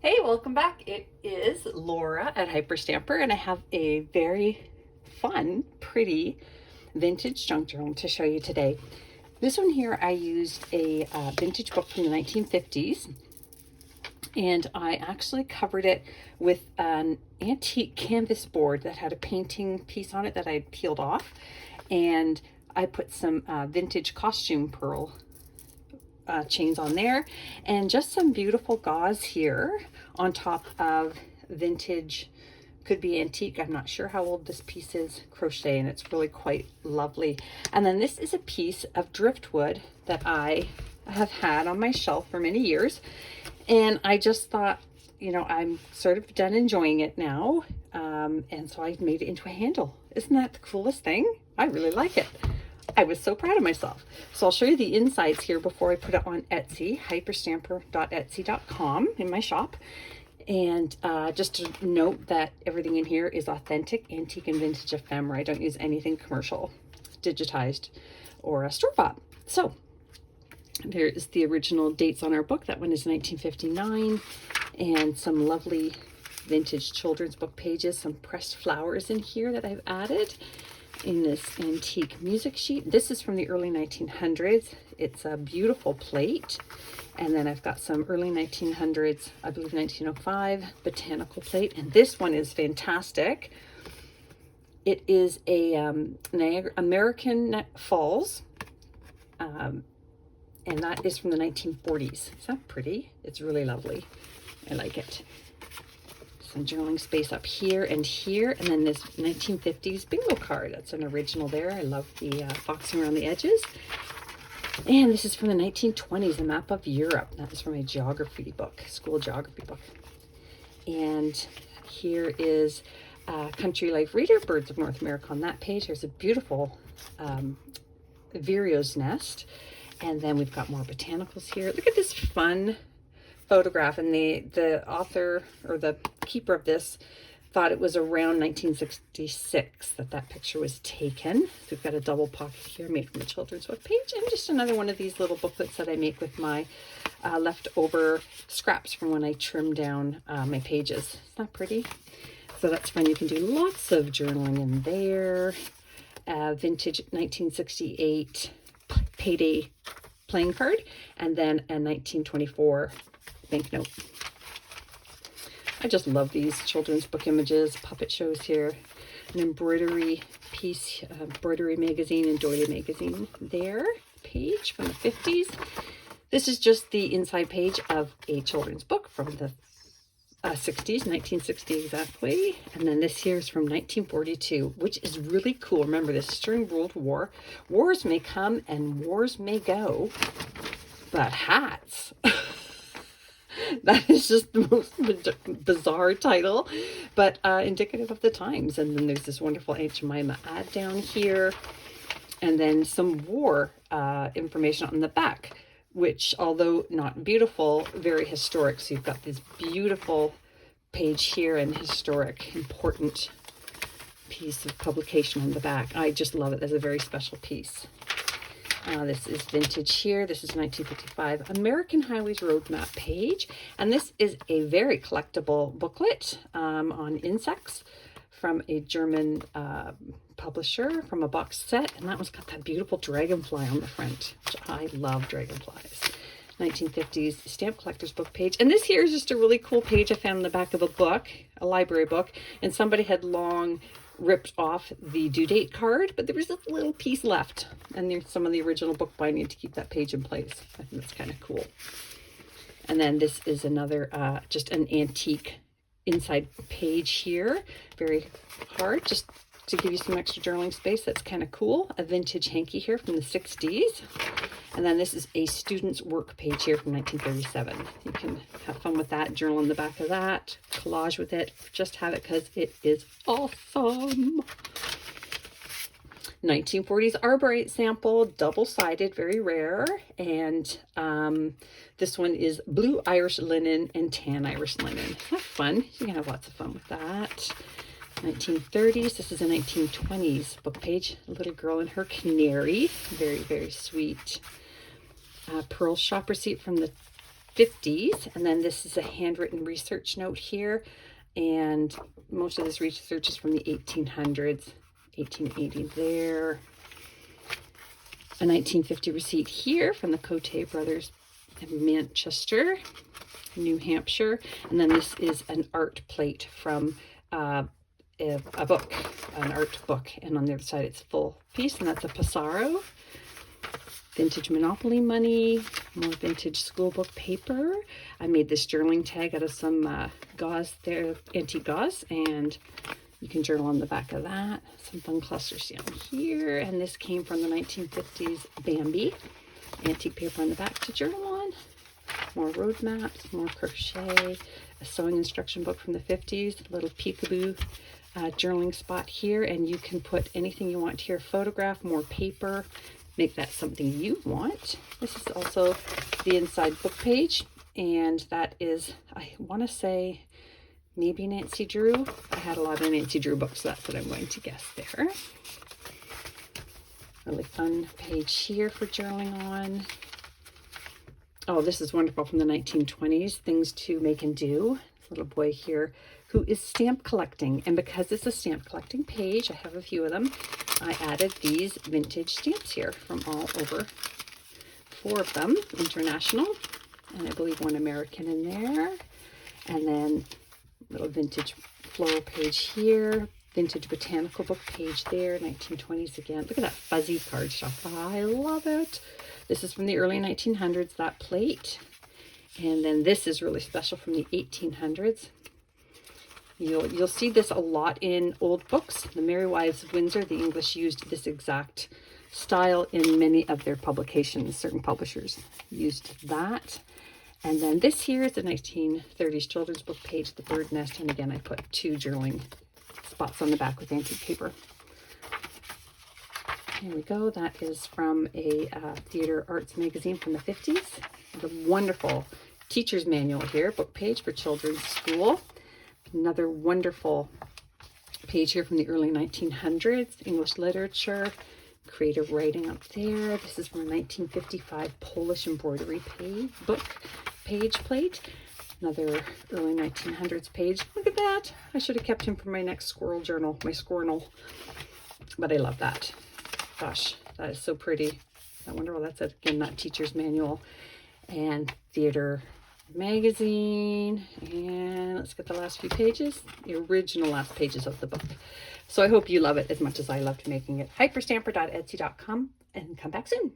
Hey, welcome back. It is Laura at Hyperstamper, and I have a very fun, pretty vintage junk journal to show you today. This one here, I used a vintage book from the 1950s, and I actually covered it with an antique canvas board that had a painting piece on it that I had peeled off, and I put some vintage costume pearl chains on there, and just some beautiful gauze here on top of vintage, could be antique, I'm not sure how old this piece is, crochet, and it's really quite lovely. And then this is a piece of driftwood that I have had on my shelf for many years, and I just thought, I'm sort of done enjoying it now, and so I made it into a handle. Isn't that the coolest thing? I really like it. I was so proud of myself. So I'll show you the insides here before I put it on Etsy, hyperstamper.etsy.com, in my shop. And just to note that everything in here is authentic, antique, and vintage ephemera. I don't use anything commercial, digitized, or store-bought. So there is the original dates on our book. That one is 1959, and some lovely vintage children's book pages, some pressed flowers in here that I've added in this antique music sheet. This is from the early 1900s. It's a beautiful plate. And then I've got some early 1900s, I believe 1905, botanical plate. And this one is fantastic. It is a American Falls, and that is from the 1940s. Is that pretty? It's really lovely. I like it. Some journaling space up here, and then this 1950s bingo card. That's an original there. I love the boxing around the edges. And this is from the 1920s, a map of Europe. That was from a geography book, school geography book. And here is Country Life Reader, Birds of North America on that page. There's a beautiful Vireo's nest. And then we've got more botanicals here. Look at this fun photograph, and the author, or the keeper of this, thought it was around 1966 that picture was taken. So we've got a double pocket here made from a children's book page, and just another one of these little booklets that I make with my leftover scraps from when I trim down my pages. Isn't that pretty? So that's fun. You can do lots of journaling in there. Vintage 1968 payday playing card, and then a 1924 banknote. I just love these children's book images, puppet shows here, an embroidery piece, embroidery magazine and doily magazine there, page from the 50s. This is just the inside page of a children's book from the 60s, 1960 exactly. And then this here is from 1942, which is really cool. Remember, this is during World War. Wars may come and wars may go, but hats. That is just the most bizarre title, but indicative of the times. And then there's this wonderful Aunt Jemima ad down here, and then some war information on the back, which, although not beautiful, very historic. So you've got this beautiful page here and historic, important piece of publication on the back. I just love it. That's a very special piece. This is vintage here. This is 1955 American Highways Roadmap page. And this is a very collectible booklet on insects from a German publisher, from a box set. And that one's got that beautiful dragonfly on the front, which I love dragonflies. 1950s stamp collector's book page. And this here is just a really cool page I found in the back of a book, a library book. And somebody had long ripped off the due date card, but there was a little piece left, and there's some of the original book binding to keep that page in place. I think that's kind of cool. And then this is another just an antique inside page here, very hard, just to give you some extra journaling space. That's kind of cool. A vintage hanky here from the 60s. And then this is a student's work page here from 1937. You can have fun with that, journal in the back of that, collage with it, just have it because it is awesome. 1940s Arborite sample, double-sided, very rare. And this one is blue Irish linen and tan Irish linen. Have fun. You can have lots of fun with that. 1930s. This is a 1920s book page. A little girl and her canary. Very, very sweet. Pearl shop receipt from the 50s. And then this is a handwritten research note here. And most of this research is from the 1800s, 1880 there. A 1950 receipt here from the Cote Brothers in Manchester, New Hampshire. And then this is an art plate from a book, an art book. And on the other side, it's full piece, and that's a Passaro. Vintage Monopoly money, more vintage schoolbook paper. I made this journaling tag out of some gauze there, antique gauze, and you can journal on the back of that. Some fun clusters down here, and this came from the 1950s Bambi. Antique paper on the back to journal on. More road maps, more crochet, a sewing instruction book from the 50s, a little peekaboo journaling spot here, and you can put anything you want here, photograph, more paper, make that something you want. This is also the inside book page, and that is, I want to say, maybe Nancy Drew. I had a lot of Nancy Drew books, so that's what I'm going to guess there. Really fun page here for journaling on. Oh, this is wonderful from the 1920s, things to make and do. Little boy here who is stamp collecting, and because it's a stamp collecting page, I have a few of them, I added these vintage stamps here from all over. 4 of them, international, and I believe 1 American in there. And then little vintage floral page here, vintage botanical book page there, 1920s again. Look at that fuzzy cardstock. Oh, I love it. This is from the early 1900s, that plate. And then this is really special from the 1800s. You'll see this a lot in old books. The Merry Wives of Windsor, the English used this exact style in many of their publications. Certain publishers used that. And then this here is the 1930s children's book page, The Bird Nest. And again, I put 2 journaling spots on the back with antique paper. Here we go. That is from a theater arts magazine from the 50s. The wonderful teacher's manual here, book page for children's school. Another wonderful page here from the early 1900s, English literature, creative writing up there. This is from a 1955 Polish embroidery page plate. Another early 1900s page. Look at that. I should have kept him for my next squirrel journal, my squirrel. But I love that. Gosh, that is so pretty. I wonder what that's, again, that teacher's manual and theater magazine. And let's get the last few pages, the original last pages of the book. So I hope you love it as much as I loved making it. Hyperstamper.etsy.com, and come back soon.